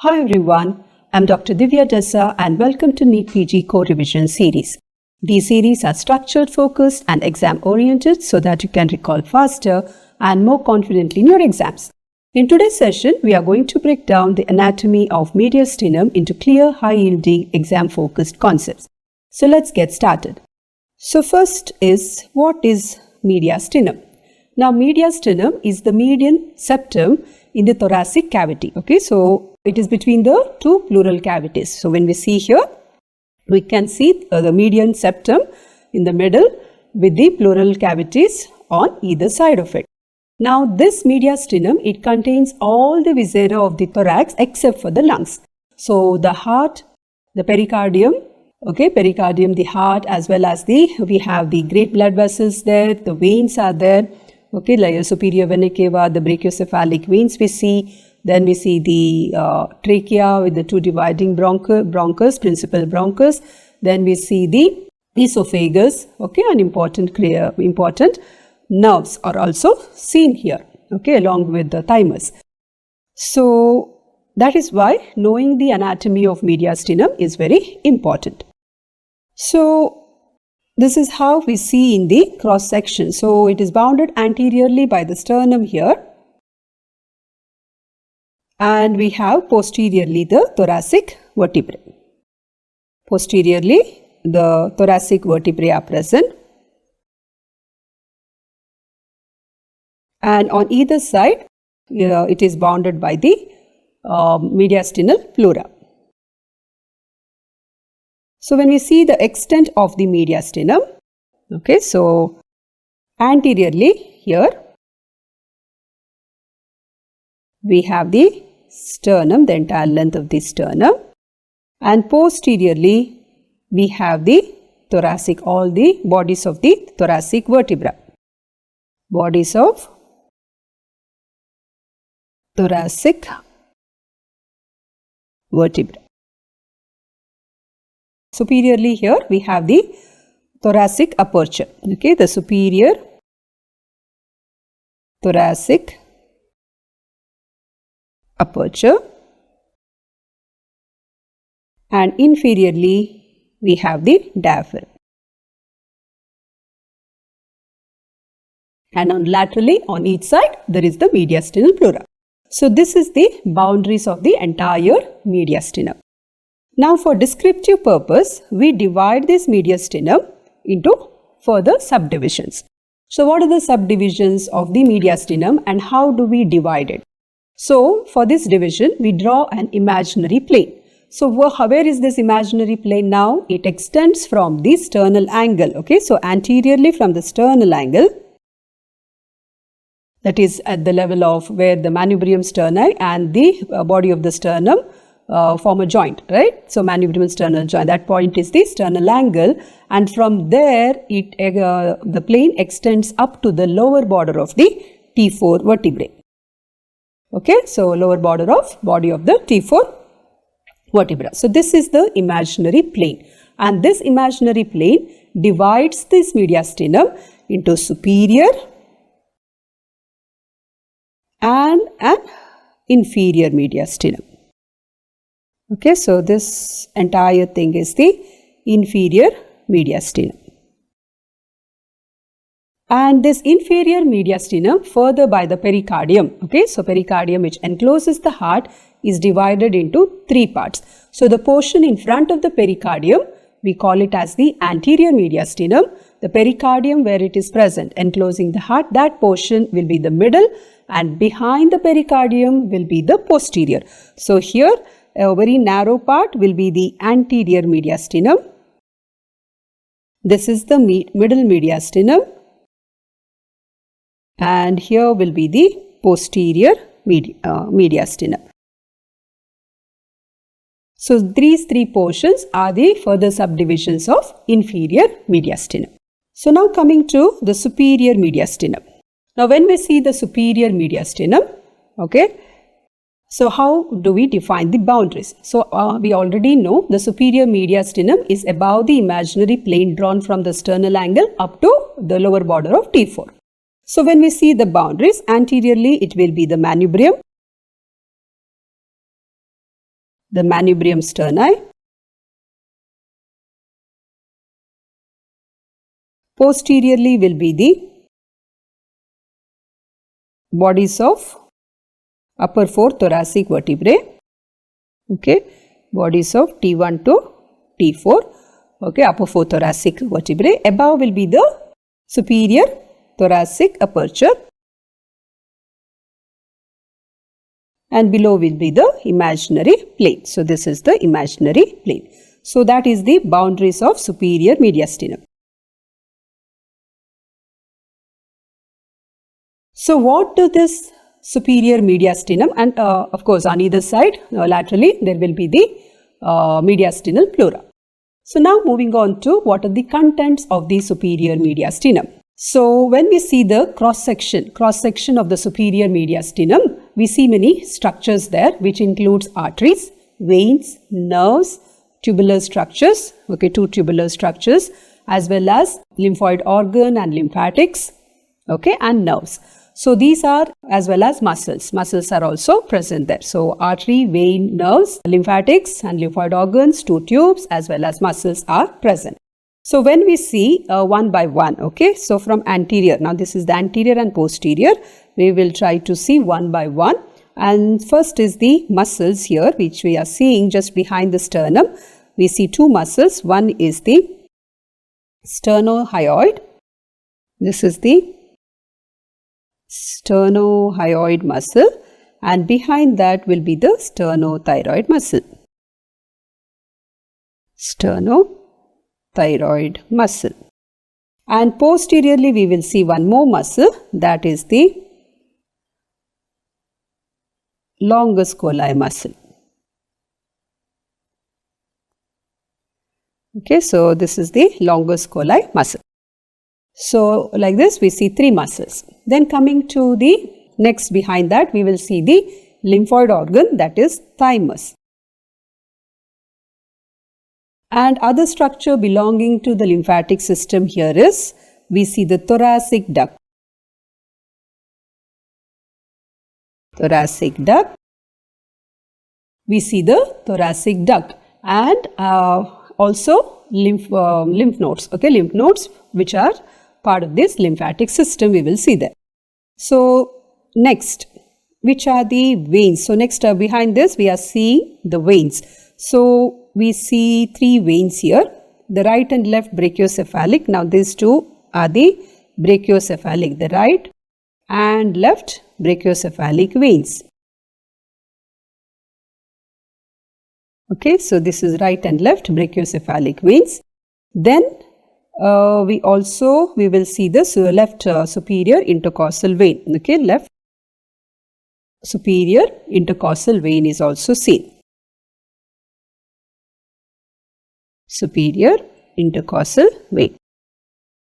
Hi everyone, I'm Dr. Divya Shanthi and welcome to NEET PG Core Revision series. These series are structured, focused and exam oriented so that you can recall faster and more confidently in your exams. In today's session, we are going to break down the anatomy of mediastinum into clear, high-yielding, exam-focused concepts. So let's get started. So first is, what is mediastinum? Now mediastinum is the median septum in the thoracic cavity. Okay, so it is between the two pleural cavities. So when we see here, we can see the median septum in the middle with the pleural cavities on either side of it. Now this mediastinum, it contains all the viscera of the thorax except for the lungs. So the heart, the pericardium, pericardium, the heart, as well as we have the great blood vessels there, the veins are there, like superior vena cava, the brachiocephalic veins we see. Then we see the trachea with the two dividing bronchus, principal bronchus. Then we see the esophagus, and important nerves are also seen here, along with the thymus. So that is why knowing the anatomy of mediastinum is very important. So this is how we see in the cross section. So it is bounded anteriorly by the sternum here. And we have posteriorly the thoracic vertebrae. Posteriorly, the thoracic vertebrae are present. And on either side, it is bounded by the mediastinal pleura. So when we see the extent of the mediastinum, so anteriorly here, we have the sternum, the entire length of the sternum, and posteriorly we have the thoracic, all the bodies of the thoracic vertebra. Bodies of thoracic vertebra. Superiorly here we have the thoracic aperture, the superior thoracic aperture, and inferiorly we have the diaphragm, and laterally on each side there is the mediastinal pleura. So this is the boundaries of the entire mediastinum. Now for descriptive purpose, we divide this mediastinum into further subdivisions. So what are the subdivisions of the mediastinum and how do we divide it? So for this division, we draw an imaginary plane. So where is this imaginary plane now? It extends from the sternal angle. So anteriorly from the sternal angle, that is at the level of where the manubrium sterni and the body of the sternum form a joint, right? So manubrium sternal joint, that point is the sternal angle, and from there the plane extends up to the lower border of the T4 vertebrae. So lower border of body of the T4 vertebra. So this is the imaginary plane, and this imaginary plane divides this mediastinum into superior and an inferior mediastinum. So this entire thing is the inferior mediastinum. And this inferior mediastinum further by the pericardium, so pericardium which encloses the heart is divided into three parts. So the portion in front of the pericardium, we call it as the anterior mediastinum. The pericardium where it is present enclosing the heart, that portion will be the middle, and behind the pericardium will be the posterior. So here a very narrow part will be the anterior mediastinum. This is the middle mediastinum. And here will be the posterior mediastinum. So these three portions are the further subdivisions of inferior mediastinum. So now coming to the superior mediastinum. Now when we see the superior mediastinum, so how do we define the boundaries? So we already know the superior mediastinum is above the imaginary plane drawn from the sternal angle up to the lower border of T4. So when we see the boundaries, anteriorly it will be the manubrium, the manubrium sterni. Posteriorly will be the bodies of upper 4 thoracic vertebrae. Okay, bodies of T1 to T4. Okay, upper 4 thoracic vertebrae. Above will be the superior thoracic aperture. And below will be the imaginary plane. So, this is the imaginary plane. So, that is the boundaries of superior mediastinum. So, what do this superior mediastinum, and of course on either side laterally there will be the mediastinal pleura. So, now moving on to what are the contents of the superior mediastinum. So, when we see the cross section of the superior mediastinum, we see many structures there, which includes arteries, veins, nerves, tubular structures, okay, 2 tubular structures, as well as lymphoid organ and lymphatics, okay, and nerves. So, these are, as well as muscles. Muscles are also present there. So, artery, vein, nerves, lymphatics and lymphoid organs, 2 tubes, as well as muscles are present. So, when we see one by one, okay, so from anterior, now this is the anterior and posterior, we will try to see one by one. And first is the muscles here, which we are seeing just behind the sternum. We see 2 muscles. One is the sternohyoid. This is the sternohyoid muscle, and behind that will be the sternothyroid muscle. Sternothyroid muscle. And posteriorly we will see one more muscle, that is the longus colli muscle. Okay, so this is the longus colli muscle. So, like this we see 3 muscles. Then coming to the next behind that, we will see the lymphoid organ, that is thymus. And other structure belonging to the lymphatic system here is, we see the thoracic duct. Thoracic duct. We see the thoracic duct, and also lymph nodes. Okay, lymph nodes which are part of this lymphatic system, we will see that. So, next, which are the veins? So, next behind this we are seeing the veins. So, we see 3 veins here, the right and left brachiocephalic. Now, these 2 are the brachiocephalic, the right and left brachiocephalic veins. Okay, so this is right and left brachiocephalic veins. Then we will see the left superior intercostal vein. Okay, left superior intercostal vein is also seen. Superior intercostal vein.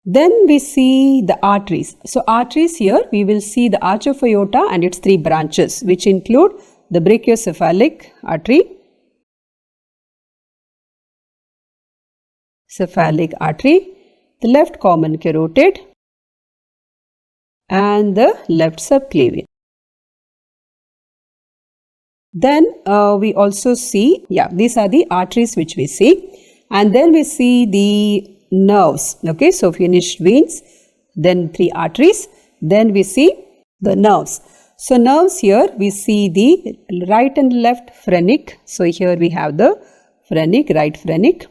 Then we see the arteries. So, arteries here we will see the arch of aorta and its 3 branches, which include the brachiocephalic artery, cephalic artery, the left common carotid and the left subclavian. Then we also see, these are the arteries which we see, and then we see the nerves. Okay, so finished veins, then 3 arteries, then we see the nerves. So, nerves here we see the right and left phrenic. So, here we have the phrenic, right phrenic.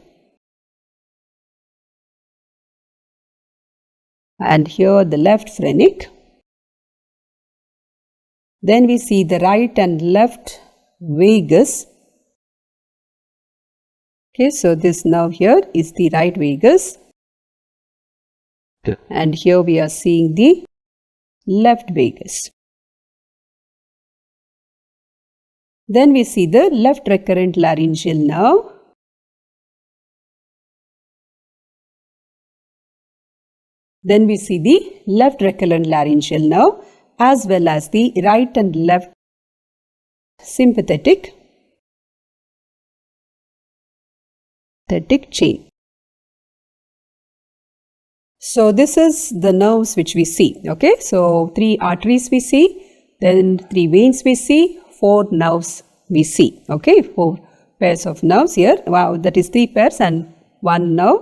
And here the left phrenic. Then we see the right and left vagus. Okay, so this nerve here is the right vagus. And here we are seeing the left vagus. Then we see the left recurrent laryngeal nerve. Then we see the left recurrent laryngeal nerve as well as the right and left sympathetic chain. So, this is the nerves which we see. Okay, so 3 arteries we see, then 3 veins we see, 4 nerves we see. Okay, 4 pairs of nerves here. Wow, that is 3 pairs and 1 nerve,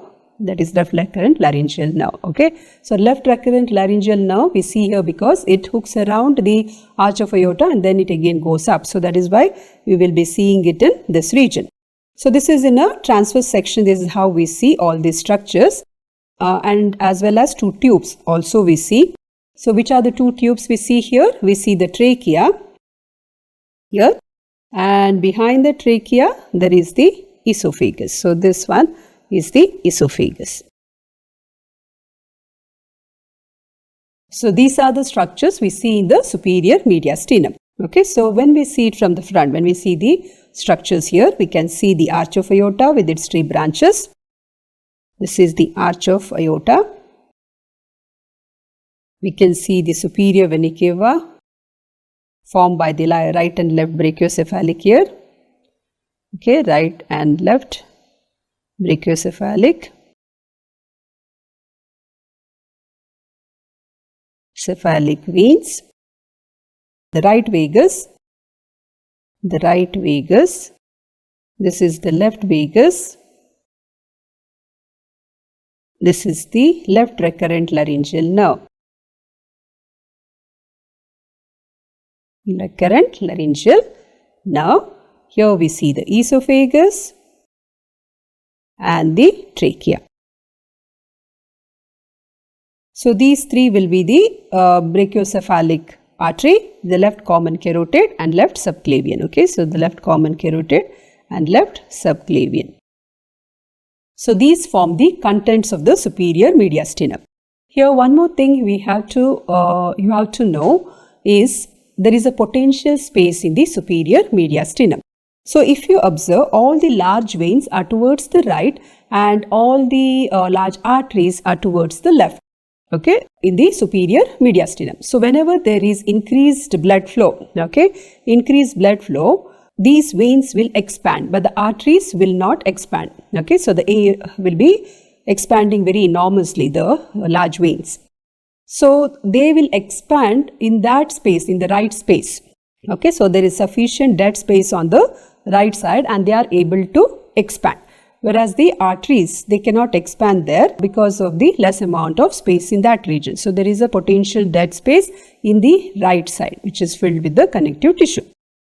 that is left recurrent laryngeal nerve. Okay, so left recurrent laryngeal nerve we see here because it hooks around the arch of aorta and then it again goes up. So that is why we will be seeing it in this region. So this is in a transverse section. This is how we see all these structures, and as well as 2 tubes also we see. So which are the 2 tubes we see here? We see the trachea here, and behind the trachea there is the esophagus. So this one is the esophagus. So these are the structures we see in the superior mediastinum. Okay, so when we see it from the front, when we see the structures here, we can see the arch of aorta with its 3 branches. This is the arch of aorta. We can see the superior vena cava formed by the right and left brachiocephalic here. Okay, right and left brachiocephalic. Cephalic veins. The right vagus. The right vagus. This is the left vagus. This is the left recurrent laryngeal nerve. Recurrent laryngeal nerve. Here we see the esophagus and the trachea. So these 3 will be the brachiocephalic artery, the left common carotid and left subclavian. Okay, so the left common carotid and left subclavian. So these form the contents of the superior mediastinum. Here one more thing we have to you have to know is there is a potential space in the superior mediastinum. So if you observe, all the large veins are towards the right and all the large arteries are towards the left. Okay, in the superior mediastinum. So whenever there is increased blood flow, okay, increased blood flow, these veins will expand, but the arteries will not expand. Okay, so the air will be expanding very enormously, the large veins. So they will expand in that space, in the right space. Okay, so there is sufficient dead space on the right side and they are able to expand. Whereas the arteries, they cannot expand there because of the less amount of space in that region. So there is a potential dead space in the right side, which is filled with the connective tissue.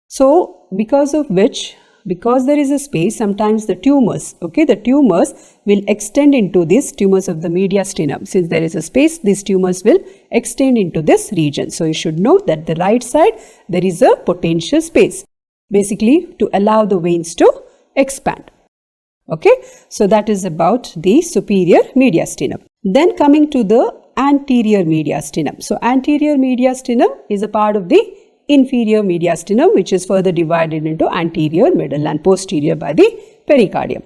So because of which, because there is a space, sometimes the tumors, okay, the tumors will extend into these tumors of the mediastinum. Since there is a space, these tumors will extend into this region. So you should know that the right side, there is a potential space, basically to allow the veins to expand. Okay, so that is about the superior mediastinum. Then coming to the anterior mediastinum. So anterior mediastinum is a part of the inferior mediastinum, which is further divided into anterior, middle and posterior by the pericardium.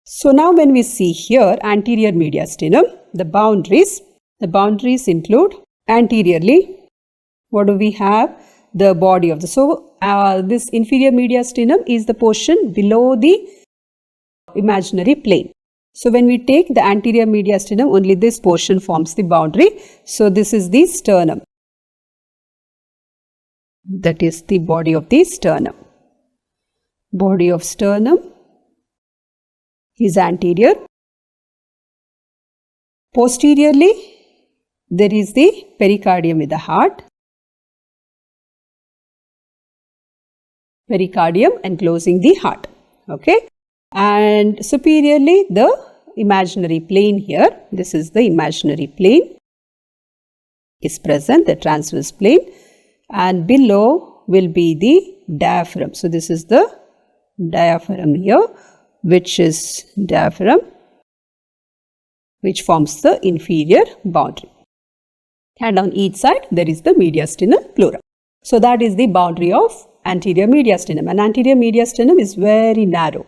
So now when we see here anterior mediastinum, the boundaries include anteriorly, what do we have? The body of the, so this inferior mediastinum is the portion below the imaginary plane. So when we take the anterior mediastinum, only this portion forms the boundary. So this is the sternum. That is the body of the sternum. Body of sternum is anterior. Posteriorly, there is the pericardium with the heart. Pericardium enclosing the heart. Okay. And superiorly, the imaginary plane here, this is the imaginary plane is present, the transverse plane, and below will be the diaphragm. So this is the diaphragm here, which is diaphragm, which forms the inferior boundary. And on each side, there is the mediastinal pleura. So that is the boundary of anterior mediastinum, and anterior mediastinum is very narrow.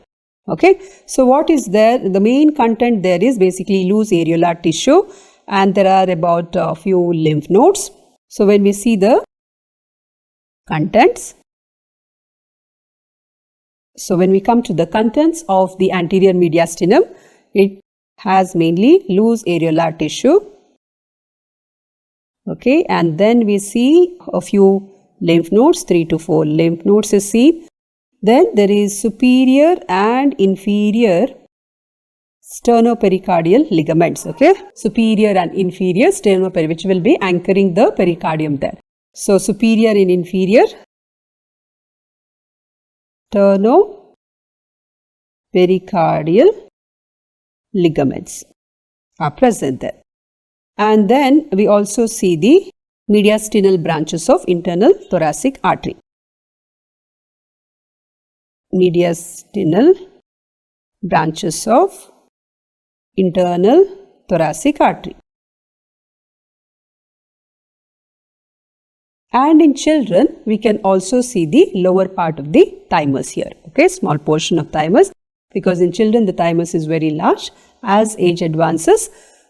Okay, so what is there? The main content there is basically loose areolar tissue, and there are about a few lymph nodes. So when we see the contents, so when we come to the contents of the anterior mediastinum, it has mainly loose areolar tissue. Okay, and then we see a few lymph nodes, 3 to 4 lymph nodes is seen. Then there is superior and inferior sternopericardial ligaments, okay? Superior and inferior sternopericardial, which will be anchoring the pericardium there. So, superior and inferior sternopericardial ligaments are present there. And then we also see the mediastinal branches of internal thoracic artery. Mediastinal branches of internal thoracic artery. And in children, we can also see the lower part of the thymus here, okay, small portion of thymus, because in children the thymus is very large. As age advances,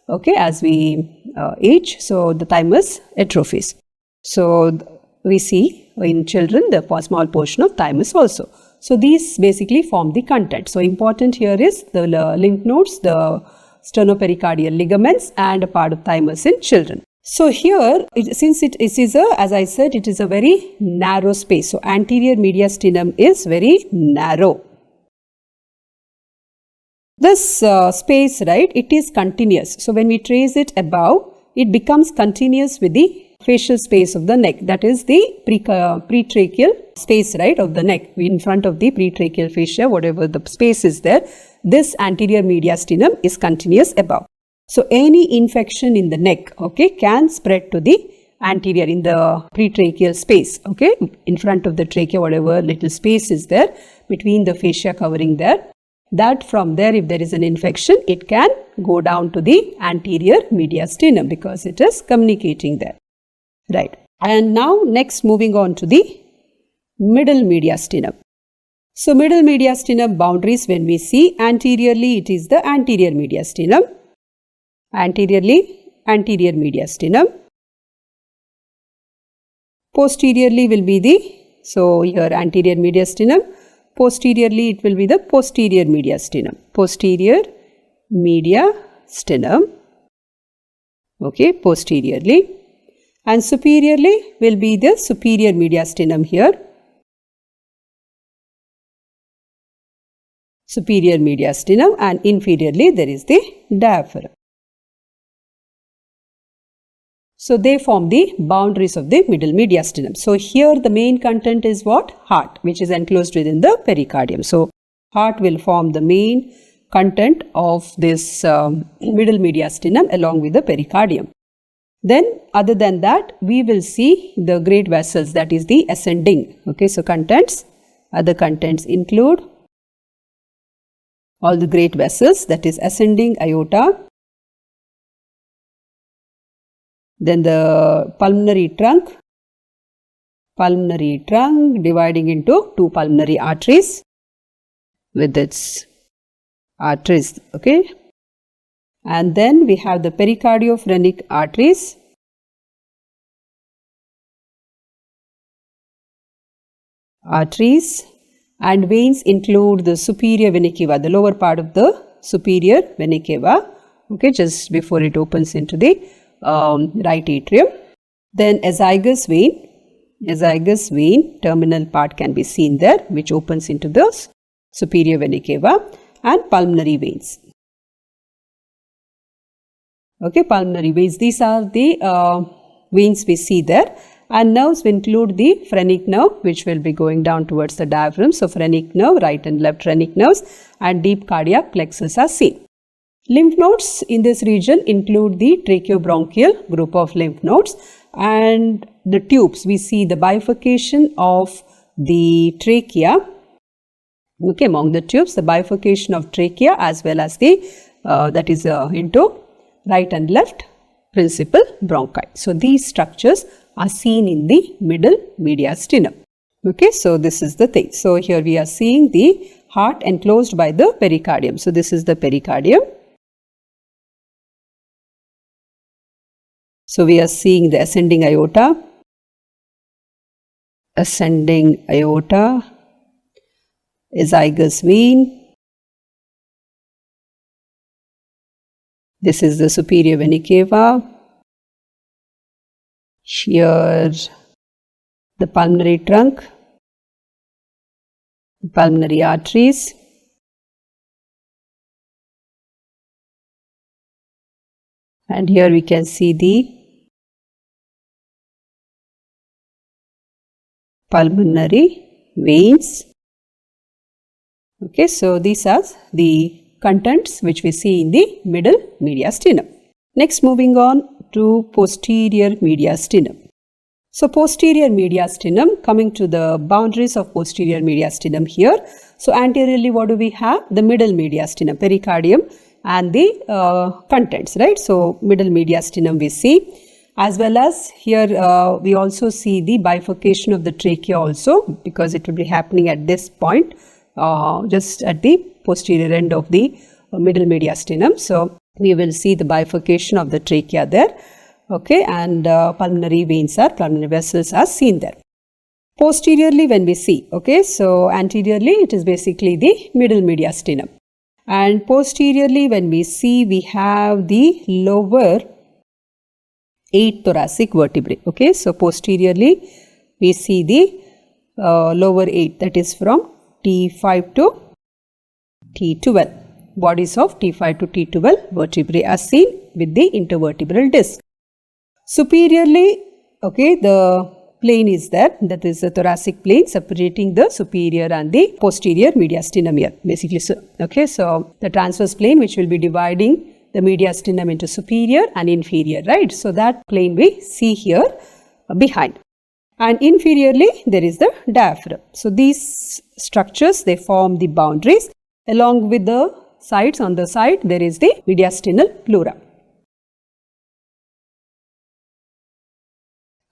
okay, as we age, so the thymus atrophies. So we see in children the small portion of thymus also. So these basically form the content. So important here is the lymph nodes, the sternopericardial ligaments, and a part of thymus in children. So here, since it is a, as I said, it is a very narrow space. So anterior mediastinum is very narrow. This space, right, it is continuous. So when we trace it above, it becomes continuous with the facial space of the neck. That is the pretracheal space, right, of the neck. In front of the pretracheal fascia, whatever the space is there, this anterior mediastinum is continuous above. So any infection in the neck, okay, can spread to the anterior in the pretracheal space, okay, in front of the trachea, whatever little space is there between the fascia covering there. That from there, if there is an infection, it can go down to the anterior mediastinum because it is communicating there, right? And now next, moving on to the middle mediastinum. So middle mediastinum boundaries, when we see anteriorly, it is the anterior mediastinum. Anteriorly, anterior mediastinum. Posteriorly will be the, so here anterior mediastinum. Posteriorly, it will be the posterior mediastinum. Posterior mediastinum. Okay, posteriorly. And superiorly will be the superior mediastinum here. Superior mediastinum, and inferiorly there is the diaphragm. So they form the boundaries of the middle mediastinum. So here the main content is what? Heart, which is enclosed within the pericardium. So heart will form the main content of this middle mediastinum along with the pericardium. Then other than that, we will see the great vessels, that is the ascending. Okay, so contents, other contents include all the great vessels, that is ascending aorta. Then the pulmonary trunk dividing into two pulmonary arteries with its arteries, okay. And then we have the pericardiophrenix arteries, and veins include the superior vena cava, the lower part of the superior vena cava, okay, just before it opens into the right atrium. Then azygous vein terminal part can be seen there, which opens into the superior vena cava, and pulmonary veins. Okay, pulmonary veins, these are the veins we see there. And nerves include the phrenic nerve, which will be going down towards the diaphragm. So phrenic nerve, right and left phrenic nerves, and deep cardiac plexus are seen. Lymph nodes in this region include the tracheobronchial group of lymph nodes, and the tubes. We see the bifurcation of the trachea. Okay, among the tubes, the bifurcation of trachea as well as the that is into right and left principal bronchi. So these structures are seen in the middle mediastinum. Okay, so this is the thing. So here we are seeing the heart enclosed by the pericardium. So this is the pericardium. So we are seeing the ascending aorta, azygous vein. This is the superior vena cava. Here the pulmonary trunk, pulmonary arteries, and here we can see the pulmonary veins. Okay, so these are the contents which we see in the middle mediastinum. Next, moving on to posterior mediastinum. So posterior mediastinum, coming to the boundaries of posterior mediastinum here. So anteriorly, what do we have? The middle mediastinum, pericardium and the contents, right? So middle mediastinum we see, as well as here we also see the bifurcation of the trachea also, because it will be happening at this point, just at the posterior end of the middle mediastinum. So we will see the bifurcation of the trachea there. Okay, and pulmonary vessels are seen there. Posteriorly, when we see, okay, so anteriorly it is basically the middle mediastinum, and posteriorly when we see, we have the lower 8 thoracic vertebrae. Okay, so posteriorly we see the lower 8, that is from T5 to T12. Bodies of T5 to T12 vertebrae are seen with the intervertebral disc. Superiorly, okay, the plane is there, that is the thoracic plane separating the superior and the posterior mediastinum here, basically. So, okay, so the transverse plane which will be dividing the mediastinum into superior and inferior, right? So that plane we see here behind. And inferiorly there is the diaphragm. So these structures, they form the boundaries. Along with the sides, on the side there is the mediastinal pleura.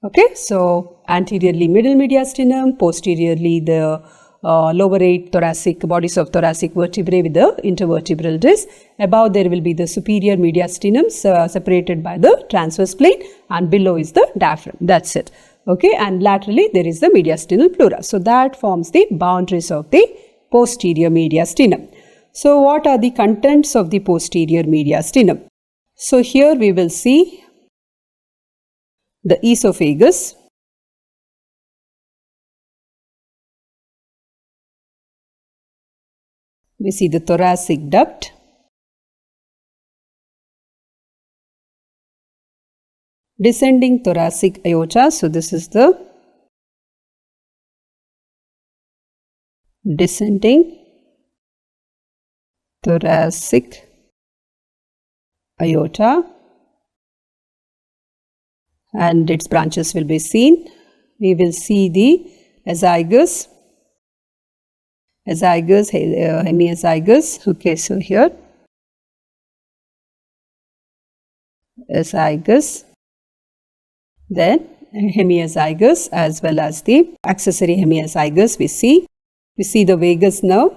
Okay, so anteriorly middle mediastinum, posteriorly the lower 8 thoracic bodies of thoracic vertebrae with the intervertebral disc. Above there will be the superior mediastinum separated by the transverse plane, and below is the diaphragm. That's it. Okay, and laterally there is the mediastinal pleura. So that forms the boundaries of the posterior mediastinum. So what are the contents of the posterior mediastinum? So here we will see the esophagus, we see the thoracic duct, descending thoracic aorta. So this is the descending thoracic aorta, and its branches will be seen. We will see the azygos, hemiazygos. Okay, so here azygos, then hemiazygos, as well as the accessory hemiazygos we see. We see the vagus nerve,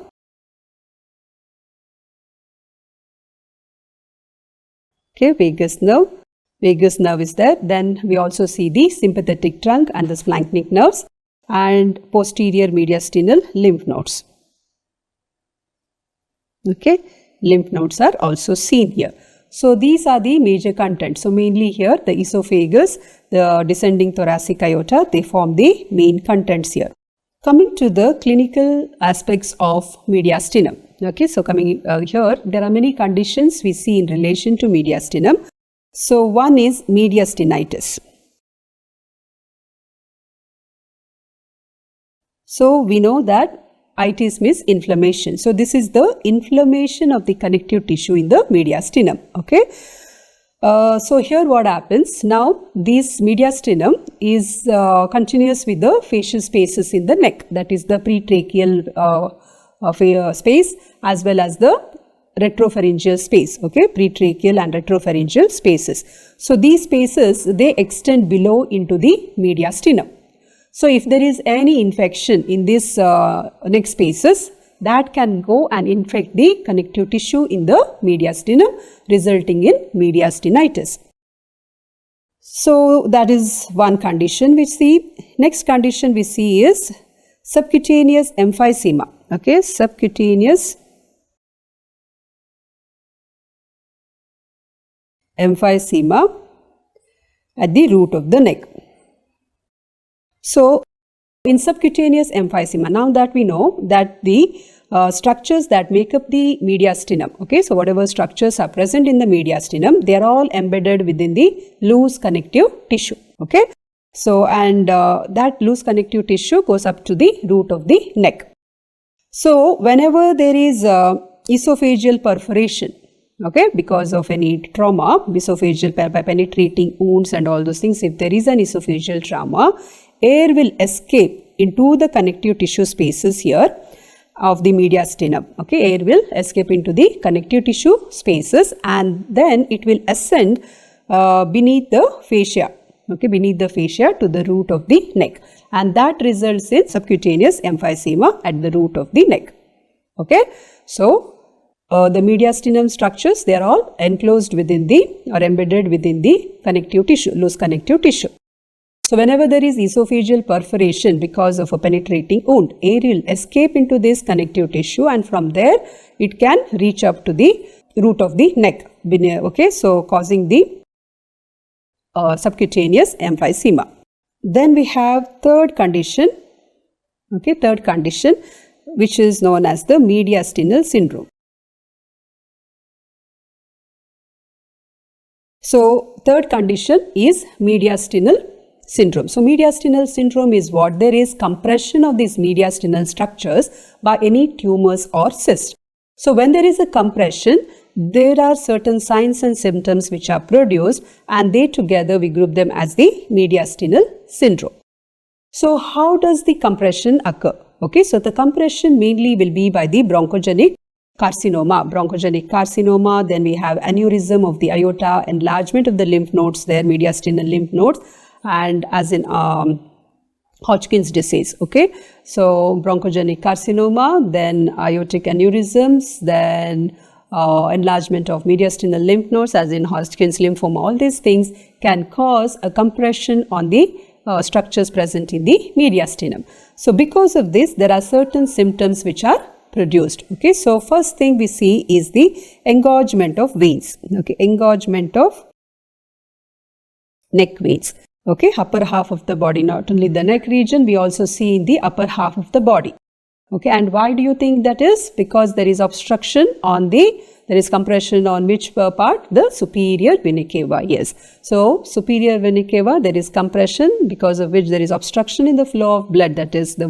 okay, vagus nerve. Vagus nerve is there. Then we also see the sympathetic trunk and the splanchnic nerves, and posterior mediastinal lymph nodes. Okay, lymph nodes are also seen here. So these are the major contents. So mainly here the esophagus, the descending thoracic aorta, they form the main contents here. Coming to the clinical aspects of mediastinum. Okay, so coming here, there are many conditions we see in relation to mediastinum. So one is mediastinitis. So we know that itis means inflammation. So this is the inflammation of the connective tissue in the mediastinum. Okay. So here what happens, now this mediastinum is continuous with the facial spaces in the neck, that is the pretracheal space as well as the retropharyngeal space, okay, pretracheal and retropharyngeal spaces. So these spaces, they extend below into the mediastinum. So if there is any infection in these neck spaces, that can go and infect the connective tissue in the mediastinum, resulting in mediastinitis. So that is one condition we see. Next condition we see is subcutaneous emphysema. Okay, subcutaneous emphysema at the root of the neck. So In subcutaneous emphysema, now that we know that the structures that make up the mediastinum, okay, so whatever structures are present in the mediastinum, they are all embedded within the loose connective tissue, okay. So, and that loose connective tissue goes up to the root of the neck. So, whenever there is esophageal perforation, okay, because of any trauma, esophageal by penetrating wounds and all those things, if there is an esophageal trauma, air will escape into the connective tissue spaces here of the mediastinum, okay, air will escape into the connective tissue spaces and then it will ascend beneath the fascia, okay, beneath the fascia to the root of the neck, and that results in subcutaneous emphysema at the root of the neck, okay. So, the mediastinum structures, they are all enclosed within the or embedded within the connective tissue, loose connective tissue. So, whenever there is esophageal perforation because of a penetrating wound, air will escape into this connective tissue and from there it can reach up to the root of the neck, okay, so causing the subcutaneous emphysema. Then we have third condition, okay, third condition, which is known as the mediastinal syndrome. So, third condition is mediastinal syndrome. So, mediastinal syndrome is what? There is compression of these mediastinal structures by any tumors or cysts. So, when there is a compression, there are certain signs and symptoms which are produced and they together we group them as the mediastinal syndrome. So, how does the compression occur? Okay, so the compression mainly will be by the bronchogenic carcinoma, then we have aneurysm of the aorta, enlargement of the lymph nodes there, mediastinal lymph nodes, and as in Hodgkin's disease, okay. So, bronchogenic carcinoma, then aortic aneurysms, then enlargement of mediastinal lymph nodes as in Hodgkin's lymphoma, all these things can cause a compression on the structures present in the mediastinum. So, because of this, there are certain symptoms which are produced, okay. So, first thing we see is the engorgement of veins, okay, engorgement of neck veins, okay, upper half of the body, not only the neck region, we also see in the upper half of the body, okay. And why do you think that is? Because there is obstruction on the, there is compression on which part? The superior vena cava, yes. So, superior vena cava, there is compression because of which there is obstruction in the flow of blood, that is the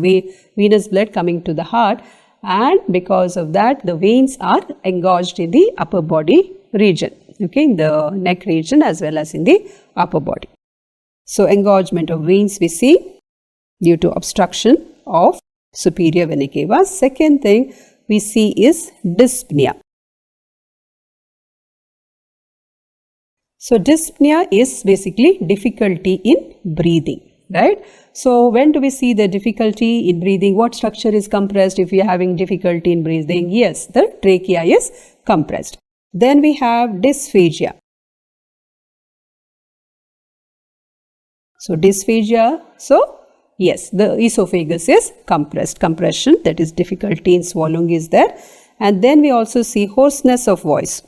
venous blood coming to the heart, and because of that the veins are engorged in the upper body region, okay, in the neck region as well as in the upper body. So, engorgement of veins we see due to obstruction of superior vena cava. Second thing we see is dyspnea. So, dyspnea is basically difficulty in breathing, right. So, when do we see the difficulty in breathing? What structure is compressed if we are having difficulty in breathing? Yes, the trachea is compressed. Then we have dysphagia. So, dysphagia, so yes, the esophagus is compressed, compression, that is difficulty in swallowing is there. And then we also see hoarseness of voice.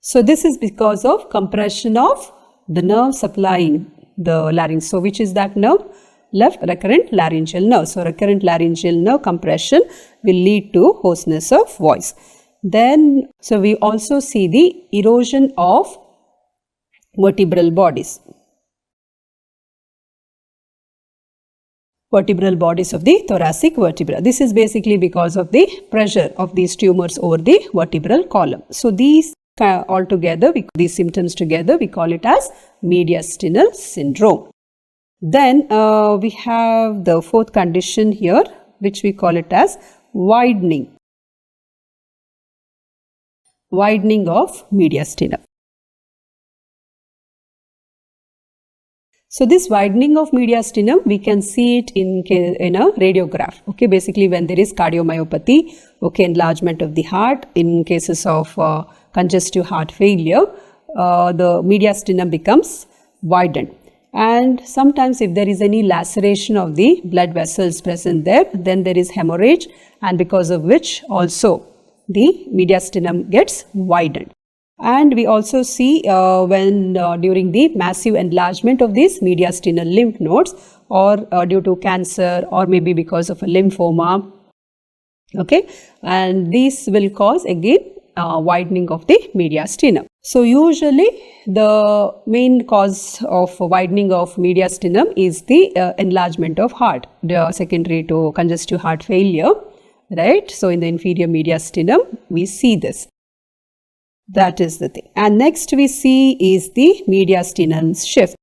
So, this is because of compression of the nerve supplying the larynx. So, which is that nerve? Left recurrent laryngeal nerve. So, recurrent laryngeal nerve compression will lead to hoarseness of voice. Then, so we also see the erosion of vertebral bodies. Vertebral bodies of the thoracic vertebra. This is basically because of the pressure of these tumors over the vertebral column. So, these all together, these symptoms together, we call it as mediastinal syndrome. Then we have the fourth condition here, which we call it as widening of mediastinum. So, this widening of mediastinum, we can see it in a radiograph, okay, basically when there is cardiomyopathy, okay, enlargement of the heart, in cases of congestive heart failure, the mediastinum becomes widened. And sometimes if there is any laceration of the blood vessels present there, then there is hemorrhage, and because of which also the mediastinum gets widened. And we also see when during the massive enlargement of these mediastinal lymph nodes, or due to cancer, or maybe because of a lymphoma. Okay, and this will cause again widening of the mediastinum. So usually the main cause of widening of mediastinum is the enlargement of heart, secondary to congestive heart failure, right? So in the inferior mediastinum we see this. That is the thing. And next we see is the mediastinal shift.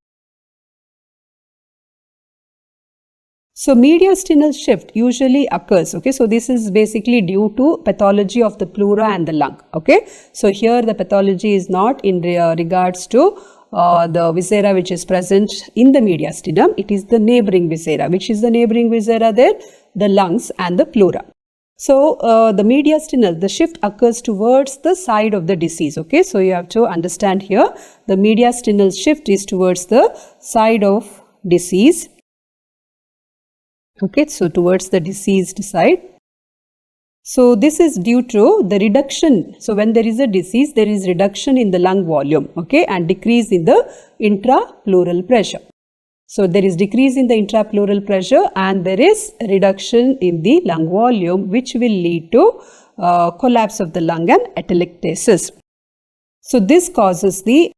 So mediastinal shift usually occurs, okay, so this is basically due to pathology of the pleura and the lung, okay. So here the pathology is not in regards to the viscera which is present in the mediastinum, it is the neighboring viscera. Which is the neighboring viscera there? The lungs and the pleura. So the mediastinal, the shift occurs towards the side of the disease, okay. So you have to understand here, the mediastinal shift is towards the side of disease. Okay, so towards the diseased side. So this is due to the reduction. So when there is a disease, there is reduction in the lung volume, okay, and decrease in the intrapleural pressure. So there is decrease in the intrapleural pressure and there is reduction in the lung volume, which will lead to collapse of the lung and atelectasis. So this causes the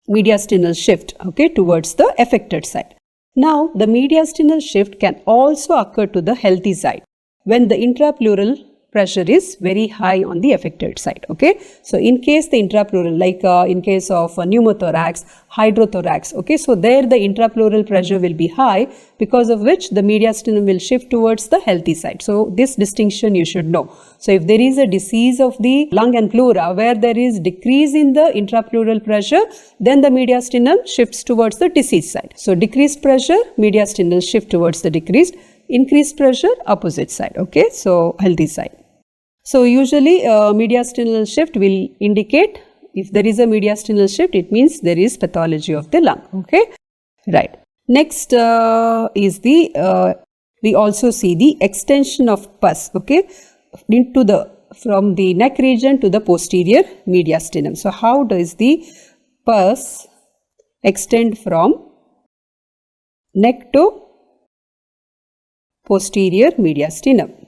mediastinal shift, okay, towards the affected side. Now, the mediastinal shift can also occur to the healthy side when the intrapleural pressure is very high on the affected side, okay. So in case the intrapleural, like in case of pneumothorax, hydrothorax, okay, so there the intrapleural pressure will be high, because of which the mediastinum will shift towards the healthy side. So this distinction you should know. So if there is a disease of the lung and pleura where there is decrease in the intrapleural pressure, then the mediastinum shifts towards the disease side. So decreased pressure, mediastinal shift towards the decreased, increased pressure, opposite side, okay, so healthy side. So usually mediastinal shift will indicate, if there is a mediastinal shift, it means there is pathology of the lung, okay, right. Next is the, we also see the extension of pus, okay, into the, from the neck region to the posterior mediastinum. So how does the pus extend from neck to posterior mediastinum?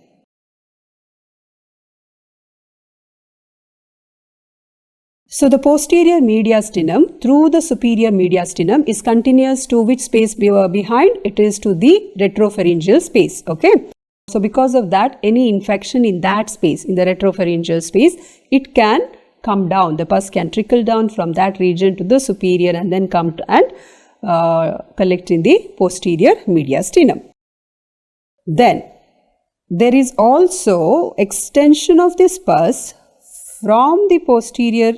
So the posterior mediastinum through the superior mediastinum is continuous to which space behind? It is to the retropharyngeal space, okay. So because of that, any infection in that space, in the retropharyngeal space, it can come down. The pus can trickle down from that region to the superior and then come to and collect in the posterior mediastinum. Then there is also extension of this pus from the posterior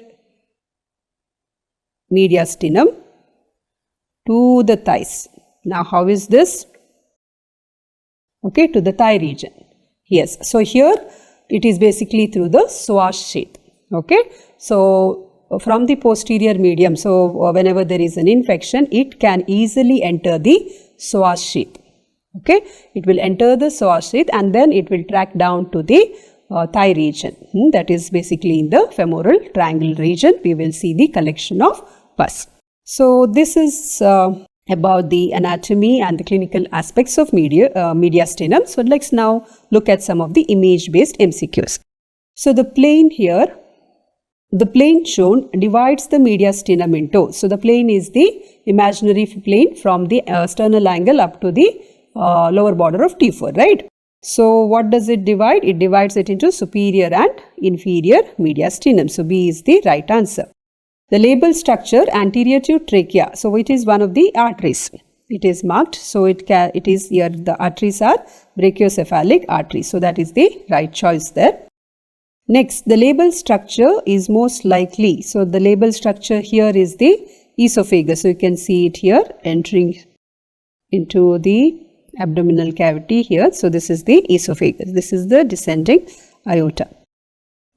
mediastinum to the thighs. Now how is this? Okay, to the thigh region. Yes, so here it is basically through the psoas sheath. Okay, so from the posterior medium, so whenever there is an infection, it can easily enter the psoas sheath. Okay, it will enter the psoas sheath and then it will track down to the thigh region. That is basically in the femoral triangle region. We will see the collection of pus. So this is about the anatomy and the clinical aspects of mediastinum. So let's now look at some of the image based MCQs. So the plane here, the plane shown divides the mediastinum into, so the plane is the imaginary plane from the sternal angle up to the lower border of T4, right? So what does it divide? It divides it into superior and inferior mediastinum. So B is the right answer. The label structure anterior to trachea. So it is one of the arteries. It is marked. So it is here, the arteries are brachiocephalic arteries. So that is the right choice there. Next, the label structure is most likely. So the label structure here is the esophagus. So you can see it here entering into the abdominal cavity here. So this is the esophagus. This is the descending aorta.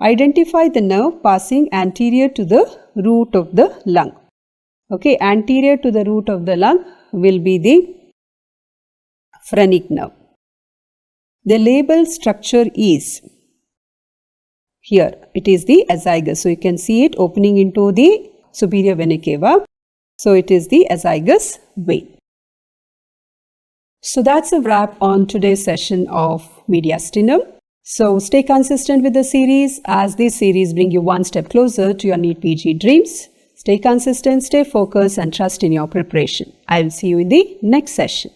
Identify the nerve passing anterior to the root of the lung. Okay, anterior to the root of the lung will be the phrenic nerve. The label structure is, Here it is the azygous. So you can see it opening into the superior vena cava. So it is the azygous vein. So that's a wrap on today's session of Mediastinum. So stay consistent with the series as these series bring you one step closer to your NEET PG dreams. Stay consistent, stay focused and trust in your preparation. I will see you in the next session.